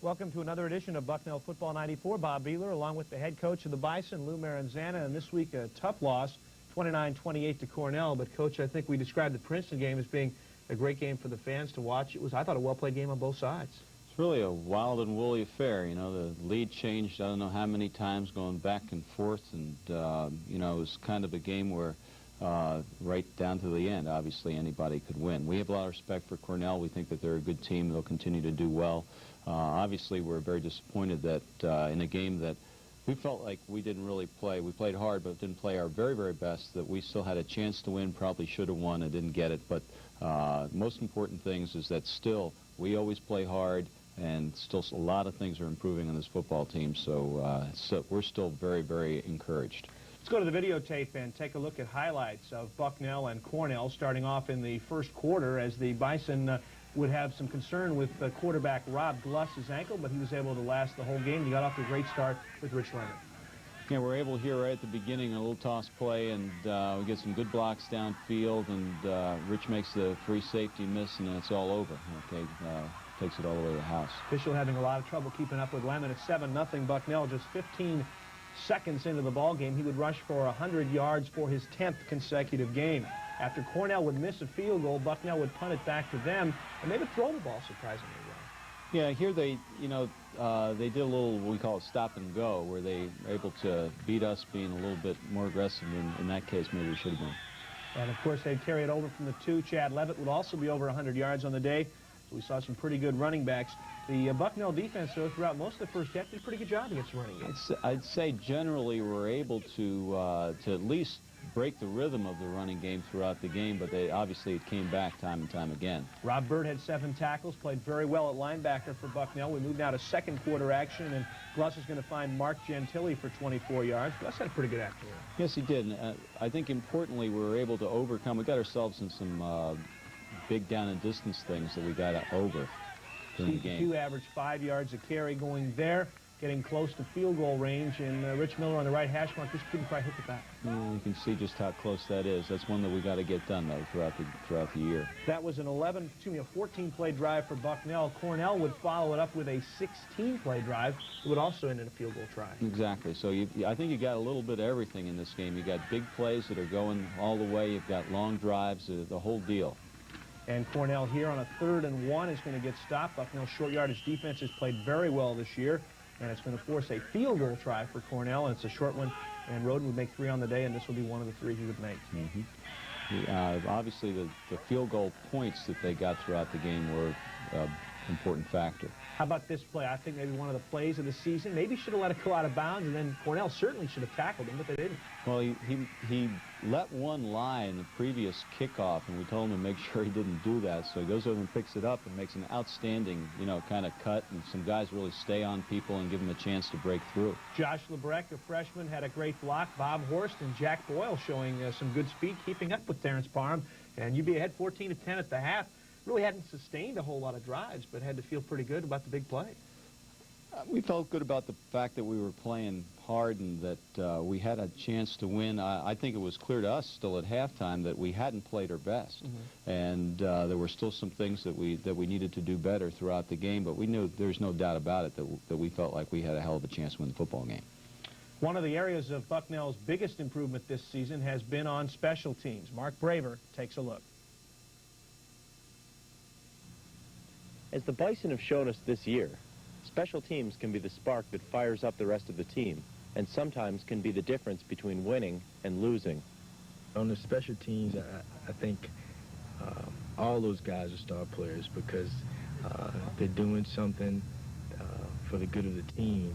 Welcome to another edition of Bucknell Football 94. Bob Behler along with the head coach of the Bison, Lou Maranzana, and this week a tough loss, 29-28 to Cornell. But, Coach, I think we described the Princeton game as being a great game for the fans to watch. It was, I thought, a well-played game on both sides. It's really a wild and woolly affair. You know, the lead changed I don't know how many times going back and forth, and, you know, it was kind of a game where right down to the end, obviously anybody could win. We have a lot of respect for Cornell. We think that they're a good team. They'll continue to do well. Obviously, we're very disappointed that in a game that we felt like we didn't really play. We played hard, but didn't play our very, very best, that we still had a chance to win, probably should have won and didn't get it. But most important things is that still we always play hard, and still a lot of things are improving on this football team. So, we're still very, very encouraged. Let's go to the videotape and take a look at highlights of Bucknell and Cornell starting off in the first quarter as the Bison would have some concern with quarterback Rob Gluss's ankle, but he was able to last the whole game. He got off to a great start with Rich Leonard. Yeah, we're able here right at the beginning, a little toss play, and we get some good blocks downfield, and Rich makes the free safety miss, and then it's all over. Okay, takes it all the way to the house. Official having a lot of trouble keeping up with Lemon. It's 7-0 Bucknell, just 15 seconds into the ball game. He would rush for 100 yards for his 10th consecutive game. After Cornell would miss a field goal, Bucknell would punt it back to them, and they would throw the ball surprisingly well. Yeah, here they, you know, they did a little, we call it stop and go, where they were able to beat us being a little bit more aggressive. In that case, maybe we should have been. And, of course, they'd carry it over from the 2. Chad Levitt would also be over 100 yards on the day. So we saw some pretty good running backs. The Bucknell defense, though, throughout most of the first half, did a pretty good job against the running game. I'd say generally we're able to at least break the rhythm of the running game throughout the game, but obviously it came back time and time again. Rob Bird had 7 tackles, played very well at linebacker for Bucknell. We move now to second quarter action, and Gluss is going to find Mark Gentile for 24 yards. Gluss had a pretty good afternoon. Yes, he did. And, I think importantly we were able to overcome. We got ourselves in some big down and distance things that we got over during the game. Q averaged 5 yards a carry going there, getting close to field goal range, and Rich Miller on the right hash mark just couldn't quite hit the back. You can see just how close that is. That's one that we got to get done, though, throughout the year. That was an 14-play drive for Bucknell. Cornell would follow it up with a 16-play drive. It would also end in a field goal try. Exactly. So I think you got a little bit of everything in this game. You got big plays that are going all the way. You've got long drives, the whole deal. And Cornell here on a 3rd and 1 is going to get stopped. Bucknell's short yardage defense has played very well this year, and it's going to force a field goal try for Cornell, and it's a short one, and Roden would make 3 on the day, and this will be one of the 3 he would make. Obviously, the field goal points that they got throughout the game were an important factor. How about this play? I think maybe one of the plays of the season. Maybe should have let it go out of bounds, and then Cornell certainly should have tackled him, but they didn't. Well, he let one lie in the previous kickoff, and we told him to make sure he didn't do that. So he goes over and picks it up and makes an outstanding, you know, kind of cut, and some guys really stay on people and give them a chance to break through. Josh Lebrecht, a freshman, had a great block. Bob Horst and Jack Boyle showing some good speed, keeping up with Terrence Parham, and UB ahead 14-10 at the half. Really hadn't sustained a whole lot of drives, but had to feel pretty good about the big play. We felt good about the fact that we were playing hard and that we had a chance to win. I think it was clear to us still at halftime that we hadn't played our best, and there were still some things that we needed to do better throughout the game. But we knew there's no doubt about it that we felt like we had a hell of a chance to win the football game. One of the areas of Bucknell's biggest improvement this season has been on special teams. Mark Braver takes a look. As the Bison have shown us this year, special teams can be the spark that fires up the rest of the team, and sometimes can be the difference between winning and losing. On the special teams, I think all those guys are star players because they're doing something for the good of the team.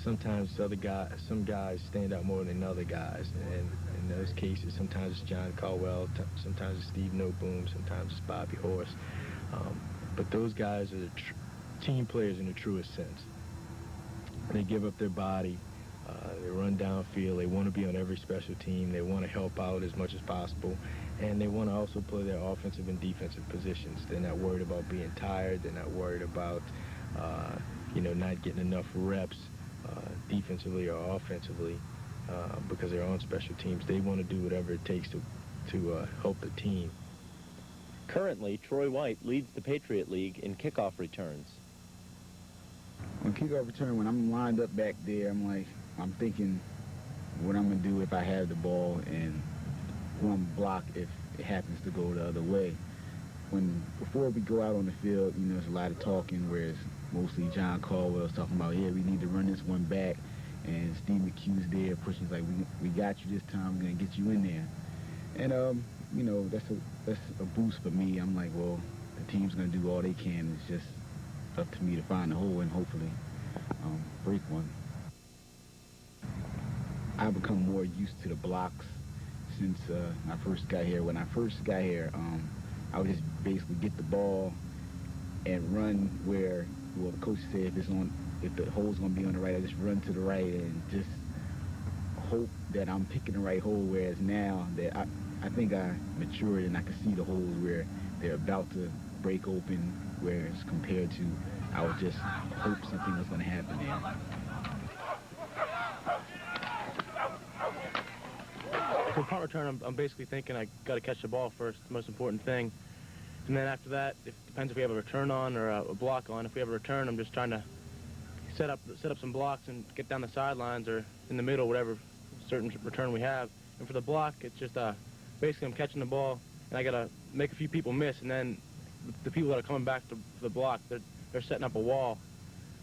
Sometimes some guys stand out more than other guys, and in those cases, sometimes it's John Caldwell, sometimes it's Steve Noboom, sometimes it's Bobby Horst. But those guys are the team players in the truest sense. They give up their body, they run downfield, they want to be on every special team, they want to help out as much as possible, and they want to also play their offensive and defensive positions. They're not worried about being tired, they're not worried about not getting enough reps defensively or offensively because they're on special teams. They want to do whatever it takes to help the team. Currently, Troy White leads the Patriot League in kickoff returns. On kickoff return, when I'm lined up back there, I'm thinking what I'm going to do if I have the ball and who I'm block if it happens to go the other way. Before we go out on the field, there's a lot of talking, whereas mostly John Caldwell's talking about, yeah, we need to run this one back, and Steve McHugh's there pushing, like, we got you this time, we're going to get you in there. And, that's a boost for me. I'm like, well, the team's going to do all they can. It's just up to me to find the hole and hopefully break one. I've become more used to the blocks since I first got here. When I first got here, I would just basically get the ball and run where, well, the coach said if the hole's going to be on the right, I just run to the right and just hope that I'm picking the right hole, whereas now that I think I matured and I can see the holes where they're about to break open, whereas compared to I would just hope something was going to happen there. For punt return, I'm basically thinking I got to catch the ball first, the most important thing. And then after that, it depends if we have a return on or a block on. If we have a return, I'm just trying to set up some blocks and get down the sidelines or in the middle, whatever certain return we have. And for the block, it's just basically I'm catching the ball and I got to make a few people miss, and then the people that are coming back to the block, they're setting up a wall.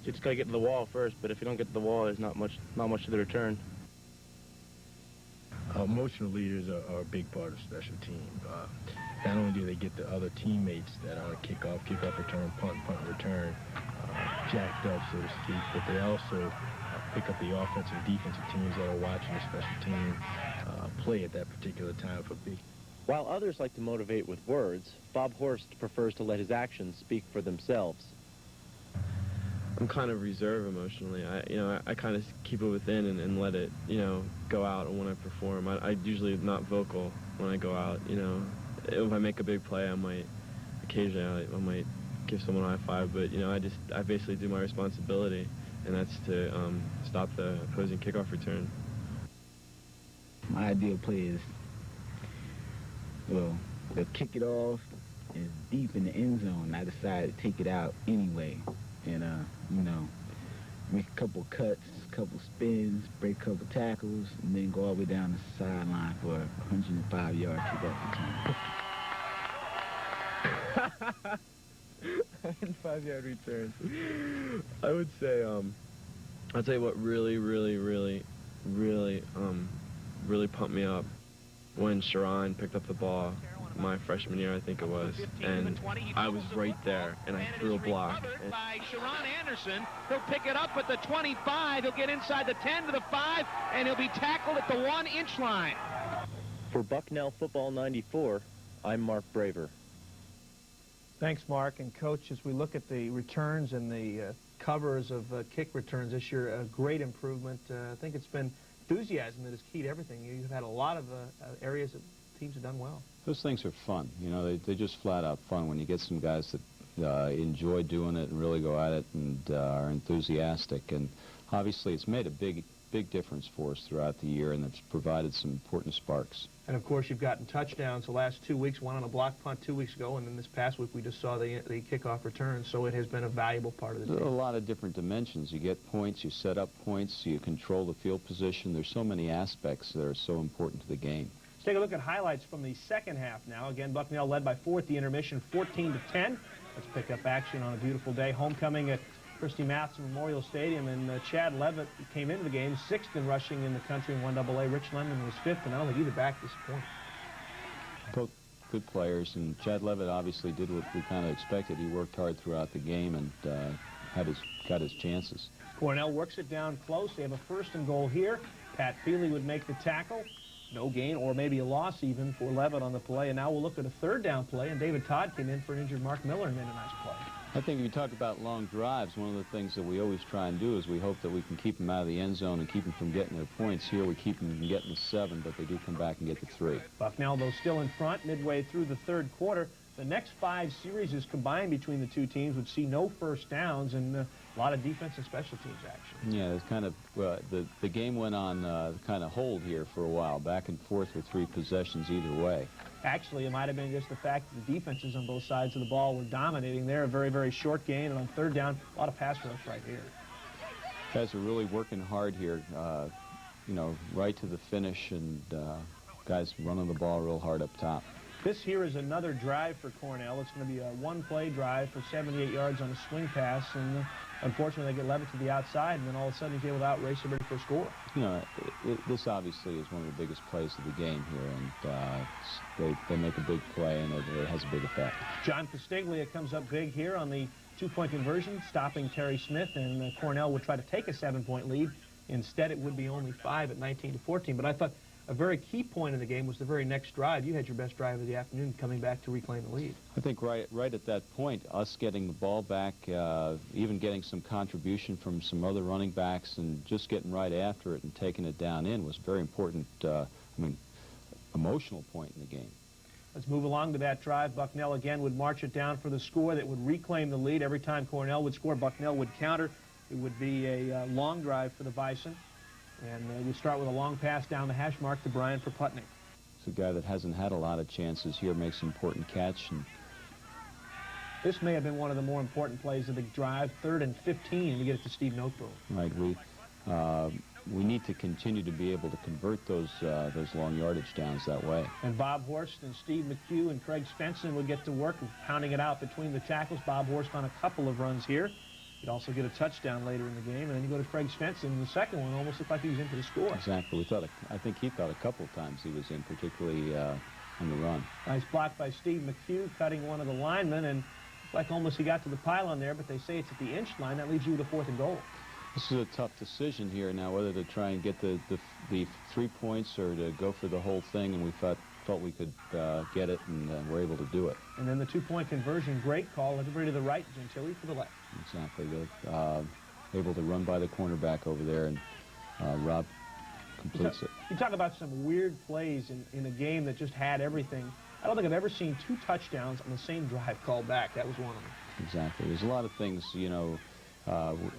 So you just got to get to the wall first, but if you don't get to the wall, there's not much to the return. Emotional leaders are a big part of special team. Not only do they get the other teammates that are kickoff return, punt return, jacked up, so to speak, but they also pick up the offensive and defensive teams that are watching the special team play at that particular time for big. While others like to motivate with words, Bob Horst prefers to let his actions speak for themselves. I'm kind of reserved emotionally. I kind of keep it within and let it, go out when I perform. I usually not vocal when I go out. If I make a big play, I might occasionally I might give someone a high five, but I basically do my responsibility, and that's to stop the opposing kickoff return. My ideal play is, well, they'll kick it off, and deep in the end zone, I decide to take it out anyway. And, make a couple cuts, a couple spins, break a couple tackles, and then go all the way down the sideline for a 105-yard kickoff return. 105-yard return. I would say, I'll tell you what really pumped me up when Sharon picked up the ball my freshman year, I think it was, and I was right there, and I threw a block. By Sharon Anderson, he'll pick it up at the 25, he'll get inside the 10 to the 5, and he'll be tackled at the 1-inch line. For Bucknell Football 94, I'm Mark Braver. Thanks, Mark. And, Coach, as we look at the returns and the covers of kick returns this year, a great improvement. I think it's been enthusiasm that is key to everything. You've had a lot of areas that teams have done well. Those things are fun. They're just flat out fun when you get some guys that enjoy doing it and really go at it and are enthusiastic. And obviously it's made a big difference for us throughout the year, and it's provided some important sparks. And, of course, you've gotten touchdowns the last 2 weeks, one on a block punt 2 weeks ago, and then this past week we just saw the kickoff return, so it has been a valuable part of the There game. are a lot of different dimensions. You get points, you set up points, you control the field position. There's so many aspects that are so important to the game. Let's take a look at highlights from the second half now. Again, Bucknell led by 4 at the intermission, 14-10. Let's pick up action on a beautiful day. Homecoming at Christy Matheson Memorial Stadium, and Chad Levitt came into the game 6th in rushing in the country in 1AA. Rich Lemon was 5th, and I don't think either back disappointed. Both good players, and Chad Levitt obviously did what we kind of expected. He worked hard throughout the game and got his chances. Cornell works it down close. They have a 1st and goal here. Pat Feely would make the tackle. No gain, or maybe a loss even for Levitt on the play. And now we'll look at a 3rd down play, and David Todd came in for an injured Mark Miller and made a nice play. I think if you talk about long drives, one of the things that we always try and do is we hope that we can keep them out of the end zone and keep them from getting their points. Here we keep them from getting the 7, but they do come back and get the 3. Bucknell, though, still in front midway through the 3rd quarter. The next 5 series combined between the two teams would see no first downs and a lot of defense and special teams action. Yeah, it's kind of the game went on kind of hold here for a while, back and forth with 3 possessions either way. Actually, it might have been just the fact that the defenses on both sides of the ball were dominating there. A very, very short gain, and on 3rd down, a lot of pass rush right here. Guys are really working hard here, you know, right to the finish, and guys running the ball real hard up top. This here is another drive for Cornell. It's going to be a one-play drive for 78 yards on a swing pass, and unfortunately they get Levitt to the outside, and then all of a sudden he's able to outrace everybody for a score. You know, this obviously is one of the biggest plays of the game here, and they make a big play, and it has a big effect. John Castiglia comes up big here on the two-point conversion, stopping Terry Smith, and Cornell would try to take a 7-point lead. Instead, it would be only 5 at 19-14. But I thought a very key point in the game was the very next drive. You had your best drive of the afternoon, coming back to reclaim the lead. I think right at that point, us getting the ball back, even getting some contribution from some other running backs, and just getting right after it and taking it down in was very important. I mean, emotional point in the game. Let's move along to that drive. Bucknell again would march it down for the score that would reclaim the lead. Every time Cornell would score, Bucknell would counter. It would be a long drive for the Bison. And we start with a long pass down the hash mark to Brian Proputnik. It's a guy that hasn't had a lot of chances here, makes an important catch. And this may have been one of the more important plays of the drive. 3rd and 15, we get it to Steve Noteboom. Right, we need to continue to be able to convert those long yardage downs that way. And Bob Horst and Steve McHugh and Craig Svensson would get to work pounding it out between the tackles. Bob Horst on a couple of runs here. He'd also get a touchdown later in the game, and then you go to Craig Svensson, and the second one almost looked like he was in for the score. Exactly. I think he thought a couple of times he was in, particularly on the run. Nice block by Steve McHugh, cutting one of the linemen, and it's like almost he got to the pylon there, but they say it's at the inch line. That leaves you with a 4th and goal. This is a tough decision here now, whether to try and get the 3 points or to go for the whole thing, and we felt we could get it, and we're able to do it. And then the 2-point conversion, great call. Everybody to the right, Gentili to the left. Exactly. Able to run by the cornerback over there, and Rob completes it. You talk about some weird plays in a game that just had everything. I don't think I've ever seen 2 touchdowns on the same drive called back. That was one of them. Exactly. There's a lot of things, you know,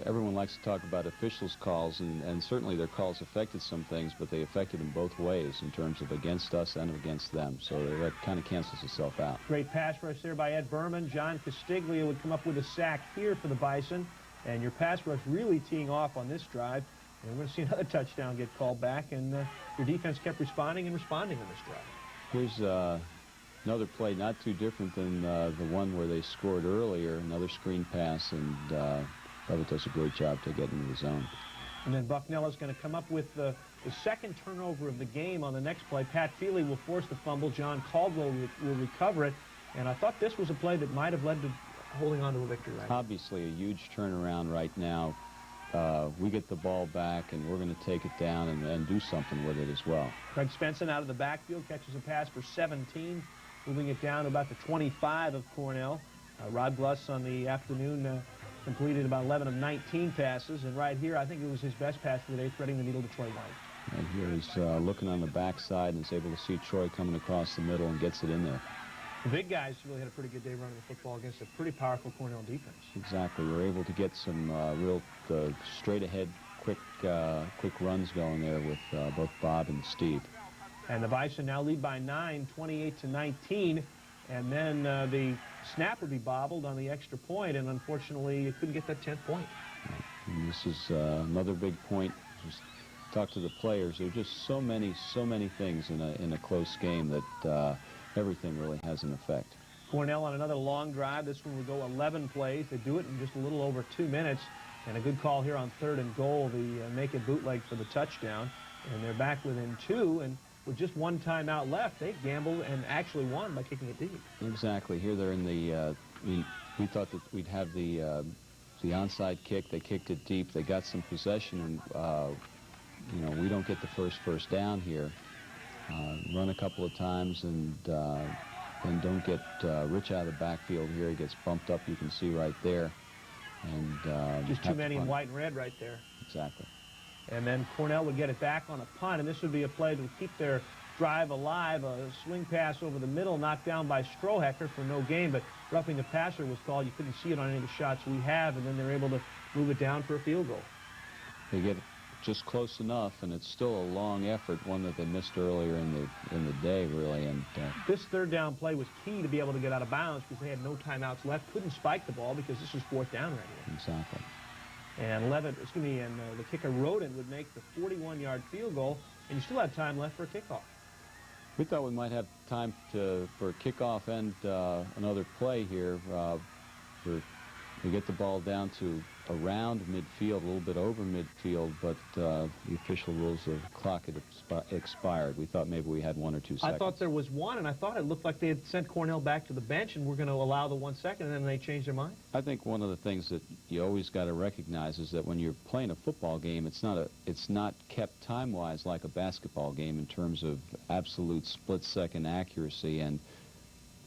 everyone likes to talk about officials' calls, and certainly their calls affected some things, but they affected them both ways in terms of against us and against them. So that kind of cancels itself out. Great pass rush there by Ed Berman. John Castiglia would come up with a sack here for the Bison. And your pass rush really teeing off on this drive. And we're going to see another touchdown get called back, and your defense kept responding on this drive. Here's another play not too different than the one where they scored earlier, another screen pass, and Levitt does a great job to get into the zone. And then Bucknell is going to come up with the second turnover of the game on the next play. Pat Feely will force the fumble. John Caldwell will recover it. And I thought this was a play that might have led to holding on to a victory. Right? Obviously a huge turnaround right now. We get the ball back, and we're going to take it down and do something with it as well. Craig Svensson out of the backfield catches a pass for 17, moving it down to about the 25 of Cornell. Rod Gluss on the afternoon completed about 11 of 19 passes, and right here I think it was his best pass of the day, threading the needle to Troy White. And here he's looking on the backside and is able to see Troy coming across the middle and gets it in there. The big guys really had a pretty good day running the football against a pretty powerful Cornell defense. Exactly. We're able to get some real straight-ahead, quick runs going there with both Bob and Steve. And the Bison now lead by 9, 28-19. And then the snap would be bobbled on the extra point, and unfortunately you couldn't get that 10th point. And this is another big point. Just talk to the players. There are just so many things in a close game that everything really has an effect. Cornell on another long drive. This one will go 11 plays. They do it in just a little over 2 minutes. And a good call here on 3rd and goal, the naked bootleg for the touchdown. And they're back within 2, and with just 1 timeout left, they gambled and actually won by kicking it deep. Exactly. Here they're in the, we thought that we'd have the onside kick. They kicked it deep. They got some possession, and, you know, we don't get the first down here. Run a couple of times, and then don't get Rich out of the backfield here. He gets bumped up, you can see right there. And just too many in white and red right there. Exactly. And then Cornell would get it back on a punt, and this would be a play that would keep their drive alive. A swing pass over the middle, knocked down by Strohecker for no gain, but roughing the passer was called. You couldn't see it on any of the shots we have, and then they're able to move it down for a field goal. They get just close enough, and it's still a long effort, one that they missed earlier in the day, really. And this 3rd down play was key to be able to get out of bounds because they had no timeouts left. Couldn't spike the ball because this was 4th down right here. Exactly. And the kicker Roden would make the 41-yard field goal, and you still had time left for a kickoff. We thought we might have time for a kickoff and another play here. We get the ball down to around midfield, a little bit over midfield, but the official rules of the clock had expired. We thought maybe we had 1 or 2 seconds. I thought there was one, and I thought it looked like they had sent Cornell back to the bench and were going to allow the 1 second, and then they changed their mind. I think one of the things that you always got to recognize is that when you're playing a football game, it's not kept time-wise like a basketball game in terms of absolute split-second accuracy, and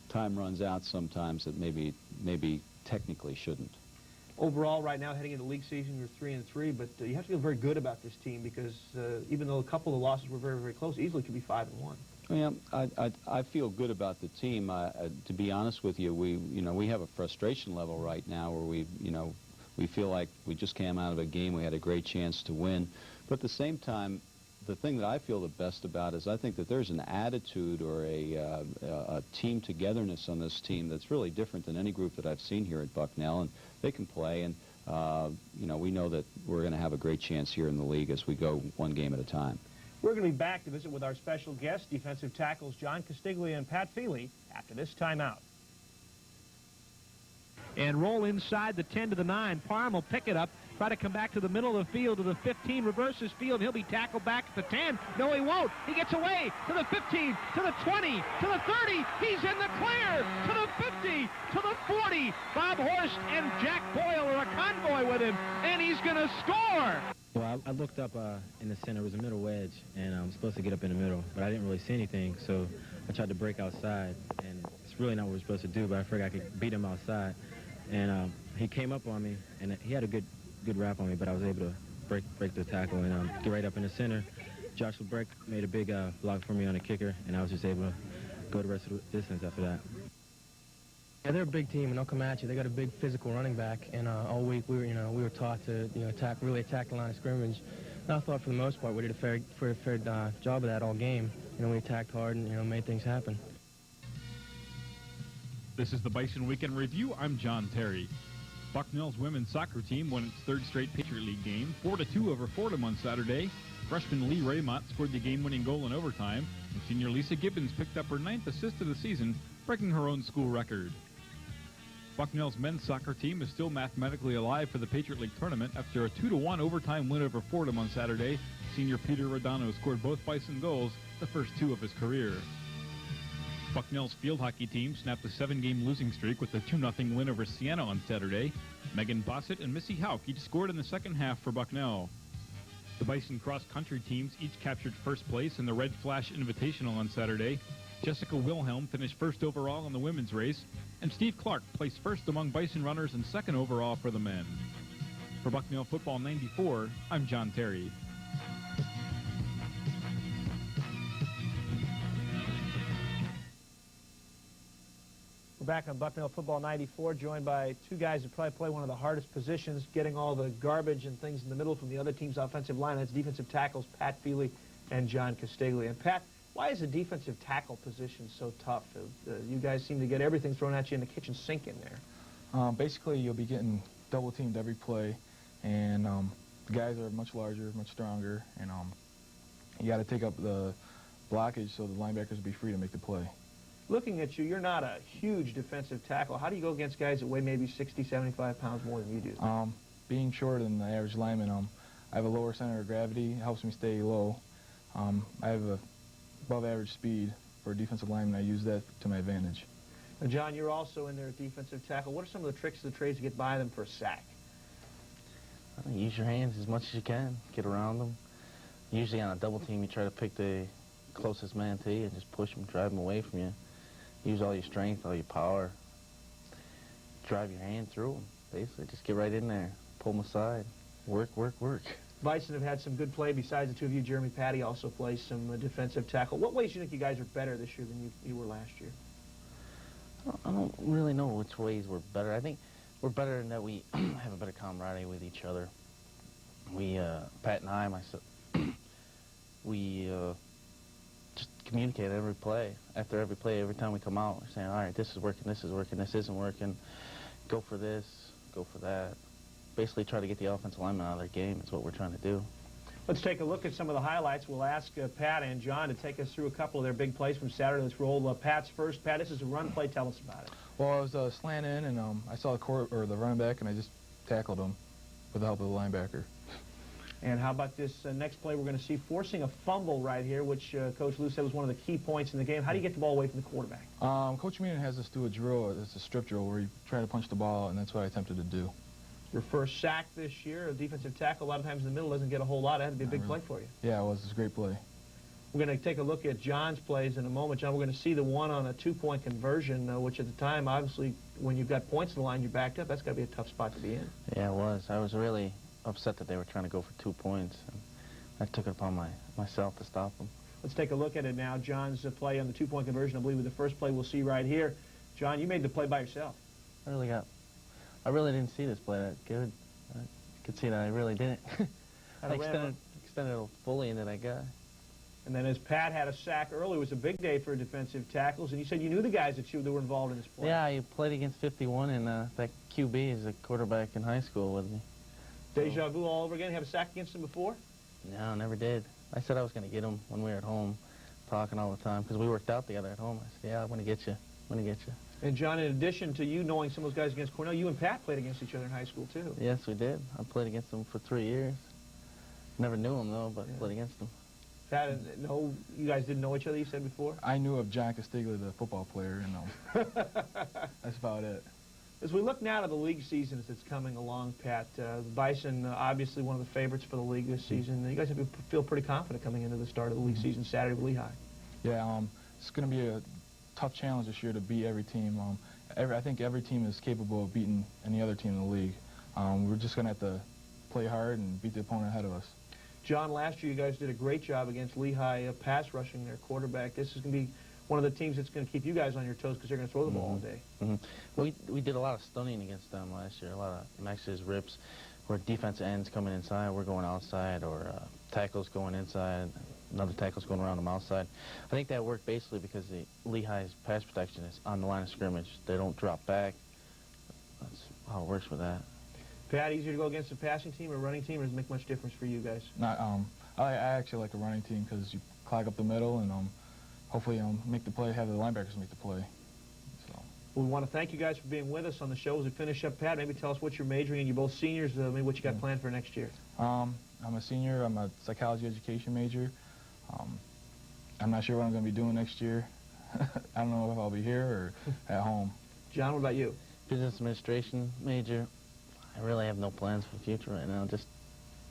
time runs out sometimes that maybe technically shouldn't. Overall, right now, heading into league season, you're 3-3, but you have to feel very good about this team because even though a couple of losses were very, very close, easily could be 5-1. Yeah, I feel good about the team. To be honest with you, we have a frustration level right now where we feel like we just came out of a game we had a great chance to win, but at the same time, the thing that I feel the best about is I think that there's an attitude or a team togetherness on this team that's really different than any group that I've seen here at Bucknell, and they can play, and we know that we're going to have a great chance here in the league as we go one game at a time. We're going to be back to visit with our special guests, defensive tackles John Castiglia and Pat Feely, after this timeout. And roll inside the 10 to the 9. Parham will pick it up, try to come back to the middle of the field to the 15, reverses field. He'll be tackled back at the 10. No, he won't. He gets away to the 15, to the 20, to the 30. He's in the clear to the 50, to the 40. Bob Horst and Jack Boyle are a convoy with him, and he's going to score. Well, I looked up in the center. It was a middle wedge, and I'm supposed to get up in the middle, but I didn't really see anything, so I tried to break outside, and it's really not what we're supposed to do, but I figured I could beat him outside. And he came up on me, and he had a good wrap on me, but I was able to break the tackle and get right up in the center. Josh LeBrecht made a big block for me on the kicker, and I was just able to go the rest of the distance after that. Yeah, they're a big team, and they'll come at you. They got a big physical running back, and all week we were taught to really attack the line of scrimmage. And I thought for the most part we did a fair job of that all game. We attacked hard and made things happen. This is the Bison Weekend Review. I'm John Terry. Bucknell's women's soccer team won its third straight Patriot League game, 4-2 over Fordham on Saturday. Freshman Lee Raymont scored the game-winning goal in overtime, and senior Lisa Gibbons picked up her 9th assist of the season, breaking her own school record. Bucknell's men's soccer team is still mathematically alive for the Patriot League tournament after a 2-1 overtime win over Fordham on Saturday. Senior Peter Rodano scored both Bison goals, the first 2 of his career. Bucknell's field hockey team snapped a 7-game losing streak with a 2-0 win over Siena on Saturday. Megan Bossett and Missy Hauk each scored in the second half for Bucknell. The Bison cross-country teams each captured first place in the Red Flash Invitational on Saturday. Jessica Wilhelm finished first overall in the women's race, and Steve Clark placed first among Bison runners and second overall for the men. For Bucknell Football 94, I'm John Terry. We're back on Bucknell Football 94, joined by two guys who probably play one of the hardest positions, getting all the garbage and things in the middle from the other team's offensive line. That's defensive tackles Pat Feely and John Castiglia. And Pat, why is the defensive tackle position so tough? You guys seem to get everything thrown at you in the kitchen sink in there. Basically, you'll be getting double-teamed every play, and the guys are much larger, much stronger, and you got to take up the blockage so the linebackers will be free to make the play. Looking at you, you're not a huge defensive tackle. How do you go against guys that weigh maybe 60, 75 pounds more than you do? Being shorter than the average lineman, I have a lower center of gravity. It helps me stay low. I have a above-average speed for a defensive lineman. I use that to my advantage. Now, John, you're also in there at defensive tackle. What are some of the tricks of the trade to get by them for a sack? Use your hands as much as you can. Get around them. Usually on a double team, you try to pick the closest man to you and just push them, drive them away from you. Use all your strength, all your power. Drive your hand through them, basically. Just get right in there. Pull them aside. Work, work, work. Bison have had some good play besides the two of you. Jeremy Patty also plays some defensive tackle. What ways do you think you guys are better this year than you were last year? I don't really know which ways we're better. I think we're better in that we have a better camaraderie with each other. We, Pat and I, we just communicate every play. After every play, every time we come out, we're saying, all right, this is working, this isn't working. Go for this, go for that. basically try to get the offensive linemen out of their game is what we're trying to do. Let's take a look at some of the highlights. We'll ask Pat and John to take us through a couple of their big plays from Saturday. Let's roll Pat's first. Pat, this is a run play. Tell us about it. Well, I was slanting in, and I saw the running back, and I just tackled him with the help of the linebacker. And how about this next play we're going to see, forcing a fumble right here, which Coach Lou said was one of the key points in the game. How do you get the ball away from the quarterback? Coach Meenan has us do a drill. It's a strip drill where you try to punch the ball, and that's what I attempted to do. Your first sack this year, a defensive tackle, a lot of times in the middle doesn't get a whole lot. That had to be a big play for you. Yeah, it was. It was a great play. We're going to take a look at John's plays in a moment. John, we're going to see the one on a two-point conversion, which at the time, obviously, when you've got points in the line, you're backed up. That's got to be a tough spot to be in. Yeah, it was. I was really upset that they were trying to go for 2 points. And I took it upon myself to stop them. Let's take a look at it now. John's play on the two-point conversion, I believe, with the first play we'll see right here. John, you made the play by yourself. I really didn't see this play that good. I could see that I really didn't. I extended it fully into that guy. And then as Pat had a sack early, it was a big day for defensive tackles, and you said you knew the guys that were involved in this play. Yeah, I played against 51, and that QB is a quarterback in high school with me. Deja vu all over again. Have a sack against him before? No, never did. I said I was going to get him when we were at home, talking all the time, because we worked out together at home. I said, yeah, I'm going to get you. I'm going to get you. And, John, in addition to you knowing some of those guys against Cornell, you and Pat played against each other in high school, too. Yes, we did. I played against them for 3 years. Never knew them, though, but played against them. Pat, no, you guys didn't know each other, you said before? I knew of John Castiglia, the football player, and that's about it. As we look now to the league season as it's coming along, Pat, the Bison, obviously one of the favorites for the league this season. You guys have to feel pretty confident coming into the start of the league season Saturday with Lehigh. Yeah, it's going to be a tough challenge this year to beat every team. I think every team is capable of beating any other team in the league. We're just going to have to play hard and beat the opponent ahead of us. John, last year you guys did a great job against Lehigh pass rushing their quarterback. This is going to be one of the teams that's going to keep you guys on your toes because they're going to throw the ball all day. We did a lot of stunning against them last year, a lot of maxes, rips, where defensive ends coming inside, we're going outside, or tackles going inside, another tackle's going around them outside. I think that worked basically because the Lehigh's pass protection is on the line of scrimmage. They don't drop back. That's how it works with that. Pat, easier to go against a passing team or a running team, or does it make much difference for you guys? I actually like a running team because you clog up the middle and hopefully make the play, have the linebackers make the play. So. Well, we want to thank you guys for being with us on the show. As we finish up, Pat, maybe tell us what you're majoring in. You're both seniors, maybe what you got planned for next year. I'm a senior. I'm a psychology education major. I'm not sure what I'm going to be doing next year. I don't know if I'll be here or at home. John, what about you? Business administration major. I really have no plans for the future right now. Just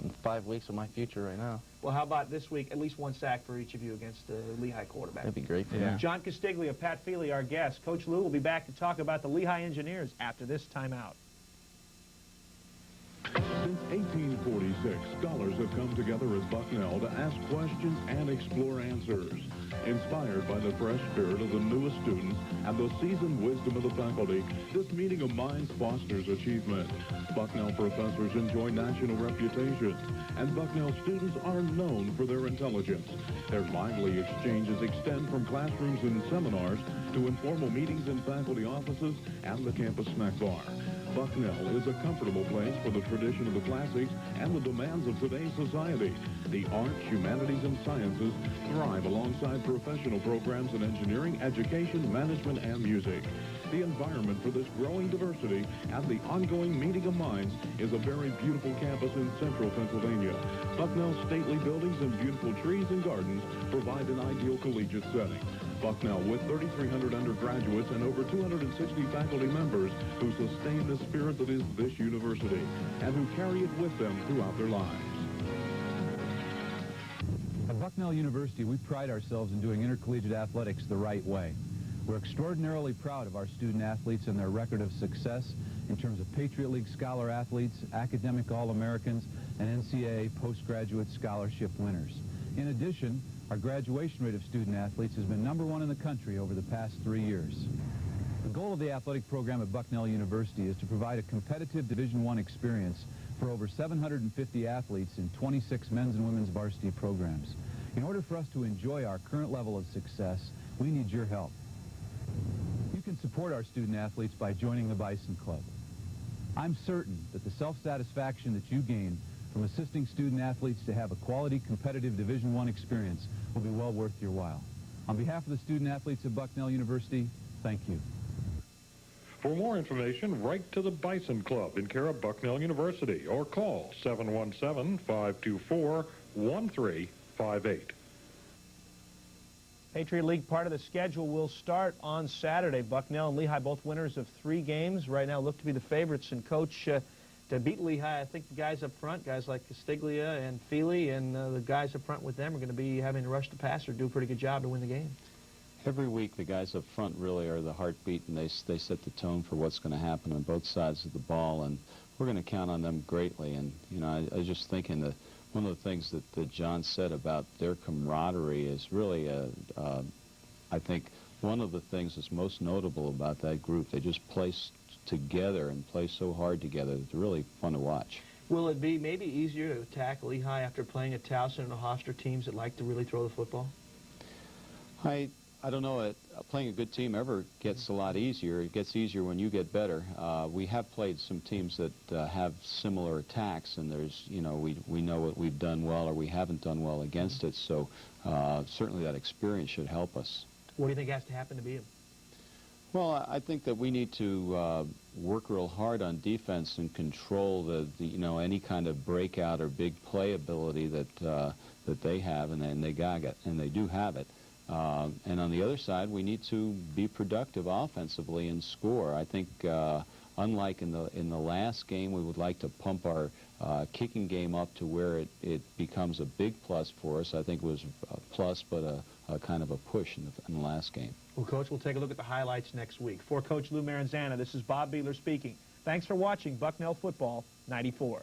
in 5 weeks of my future right now. Well, how about this week, at least one sack for each of you against the Lehigh quarterback? That'd be great for me. John Castiglia, Pat Feely, our guest. Coach Lou will be back to talk about the Lehigh Engineers after this timeout. Since 1846, scholars have come together at Bucknell to ask questions and explore answers. Inspired by the fresh spirit of the newest students and the seasoned wisdom of the faculty, this meeting of minds fosters achievement. Bucknell professors enjoy national reputation, and Bucknell students are known for their intelligence. Their lively exchanges extend from classrooms and seminars to informal meetings in faculty offices and the campus snack bar. Bucknell is a comfortable place for the tradition of the classics and the demands of today's society. The arts, humanities, and sciences thrive alongside professional programs in engineering, education, management, and music. The environment for this growing diversity and the ongoing meeting of minds is a very beautiful campus in central Pennsylvania. Bucknell's stately buildings and beautiful trees and gardens provide an ideal collegiate setting. Bucknell, with 3,300 undergraduates and over 260 faculty members who sustain the spirit that is this university and who carry it with them throughout their lives. At Bucknell University, we pride ourselves in doing intercollegiate athletics the right way. We're extraordinarily proud of our student athletes and their record of success in terms of Patriot League scholar athletes, academic All-Americans, and NCAA postgraduate scholarship winners. In addition, our graduation rate of student athletes has been #1 in the country over the past 3 years. The goal of the athletic program at Bucknell University is to provide a competitive Division I experience for over 750 athletes in 26 men's and women's varsity programs. In order for us to enjoy our current level of success, we need your help. You can support our student athletes by joining the Bison Club. I'm certain that the self-satisfaction that you gain from assisting student athletes to have a quality, competitive Division I experience will be well worth your while. On behalf of the student athletes at Bucknell University, thank you. For more information, write to the Bison Club in care of Bucknell University or call 717-524-1358. Patriot League part of the schedule will start on Saturday. Bucknell and Lehigh, both winners of 3 games, right now look to be the favorites. And Coach, to beat Lehigh, I think the guys up front, guys like Castiglia and Feely, and the guys up front with them are going to be having to rush the passer, do a pretty good job to win the game. Every week, the guys up front really are the heartbeat, and they set the tone for what's going to happen on both sides of the ball, and we're going to count on them greatly. And, you know, I was just thinking that one of the things that John said about their camaraderie is really, I think, one of the things that's most notable about that group. They just play together and play so hard together. It's really fun to watch. Will it be maybe easier to attack Lehigh after playing at Towson and Hofstra, teams that like to really throw the football? I don't know. Playing a good team ever gets a lot easier. It gets easier when you get better. We have played some teams that have similar attacks, and there's, you know, we know what we've done well or we haven't done well against it. So certainly that experience should help us. What do you think has to happen to beat them? Well, I think that we need to work real hard on defense and control the you know, any kind of breakout or big play ability that that they have, and they do have it. And on the other side, we need to be productive offensively and score. I think, unlike in the last game, we would like to pump our kicking game up to where it becomes a big plus for us. I think it was a plus, but a kind of a push in the last game. Well, Coach, we'll take a look at the highlights next week. For Coach Lou Maranzana, this is Bob Behler speaking. Thanks for watching Bucknell Football 94.